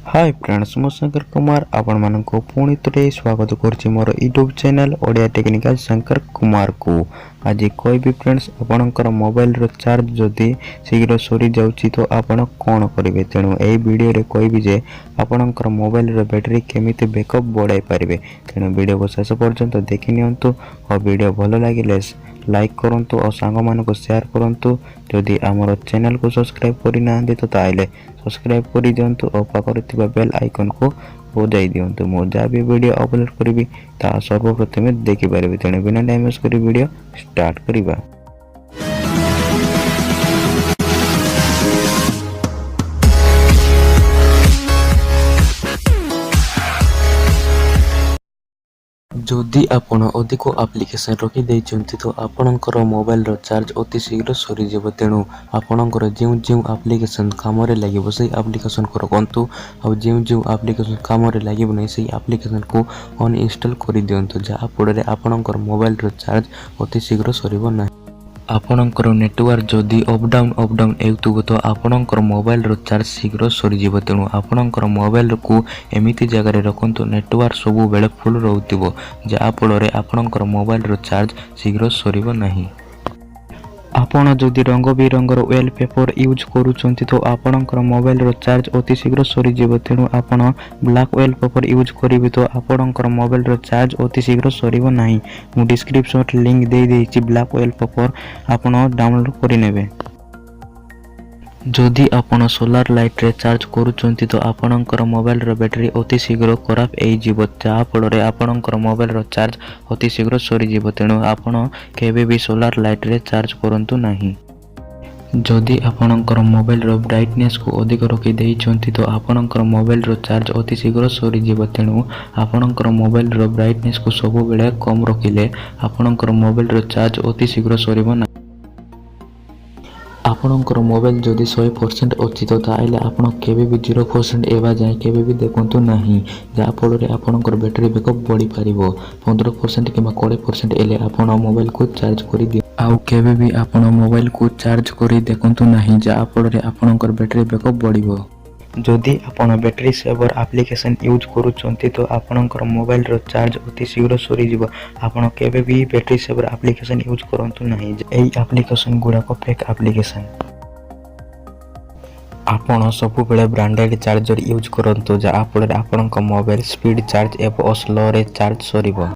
Hi friends मो शंकर कुमार आपण मानको पुणी थे स्वागत करुच्ची मोर YouTube channel Odia technical Shankar Kumar को। आज कोई भी फ्रेंड्स आपणकर मोबाइल रो चार्ज जदि शीघ्र सरी जाउची तो आपण कौन करेंगे। तेणु यही वीडियो रे कहबी जे आपणकर मोबाइल रो बैटरी केमिति बैकअप बढ़ाई पारे। तेणु वीडियो को शेष पर्यंत देखि नियंतु और वीडियो भल लगे लाइक करंतु और सांग मानको शेयर करंतु। जदि आमर चैनल को सब्सक्राइब करना तो ताइले सब्सक्राइब कर दिंतु और पाखरे थिबा बेल आइकन को बजाई दिंतु। मो जहाँ भी वीडियो अपलोड करी ता सर्वप्रथमे देखिपारे। तेणु बिना टाइम वेस्ट करी वीडियो स्टार्ट करिबा। जदि आपण अधिक एप्लिकेशन रखी देइछन्ति तो आपणकर मोबाइल रो चार्ज अति शीघ्र सरी जेबो। तेणु आपणकर जो एप्लिकेशन काम रे लागिबो से एप्लिकेशन को रखंतु और जो एप्लिकेशन काम रे लागिबो नै से एप्लिकेशन को अनइंस्टॉल कर दियंतु। जहाँ फल आपणकर मोबाइल रो चार्ज अति शीघ्र सरीबो नै। आपणकर नेटवर्क जदि अपडाउन हेउथुबो तो आपणकर मोबाइल रो चार्ज शीघ्र सरी जीवो। तेणु आपणकर मोबाइल को एमिति जगह रखंतु नेटवर्क सबु बेले फुल रहउथिबो जहाँ फल आपणकर मोबाइल रो चार्ज शीघ्र सरीबो नाही। आपण जदि रंग बिरंगर वेल पेपर यूज करूछंती तो आपणकर मोबाइल रो चार्ज अति शीघ्र सरी जीवो। तेणु आपण ब्लैक वेल पेपर यूज करिवे तो आपणकर मोबाइल रो चार्ज अति शीघ्र सरीबो नाही। मु डिस्क्रिप्शन लिंक दे देछि ब्लैक वेल पेपर आपण डाउनलोड करि नेबे। जदि आपण सोलार लाइट रे चार्ज करूछंती तो आपणकर मोबाइल रो बैटरी अति शीघ्र खराब एई जीवो जहाँ फल आपणकर मोबाइल रो चार्ज अति शीघ्र सरी जीवो। तेणु आपण केबे भी सोलार लाइट रे चार्ज करंतु नाही। जदि आपणकर मोबाइल रो ब्राइटनेस को अधिक रखी देइछंती तो आपणकर मोबाइल रो चार्ज अति शीघ्र सरी जीवो। तेणु आपणकर मोबाइल रो ब्राइटनेस को सब बेले कम रखिले आपणकर मोबाइल रो चार्ज अति शीघ्र सरीबो ना। आपणकर मोबाइल जदि 100% अच्छी तो ताइले आपण केबे भी 0% एवा जाए केबे भी देखंतु नाही। जहाँ फल आपणकर बैटरी बैकअप बढ़ी पारिबो। 15% किंबा 20% एले आपण मोबाइल को चार्ज करि दियो। आउ केबे भी आपण मोबाइल को चार्ज करि देखंतु नाही जहाँ फल आपणकर बैटरी बैकअप बढ़िबो। जदि आपण बैटरी सेवर एप्लिकेशन यूज करूछंती तो आपणकर मोबाइल रो चार्ज अति शीघ्र सरी जीवो। आपण केबे भी बैटरी सेवर एप्लिकेशन यूज करंतु नाही। एई एप्लिकेशन गुडा को फेक एप्लिकेशन। आपण सब बेले ब्रांडेड चार्जर यूज करंतु जहाँ फल आपणकर मोबाइल स्पीड चार्ज एवं स्लो रे चार्ज सरीबो।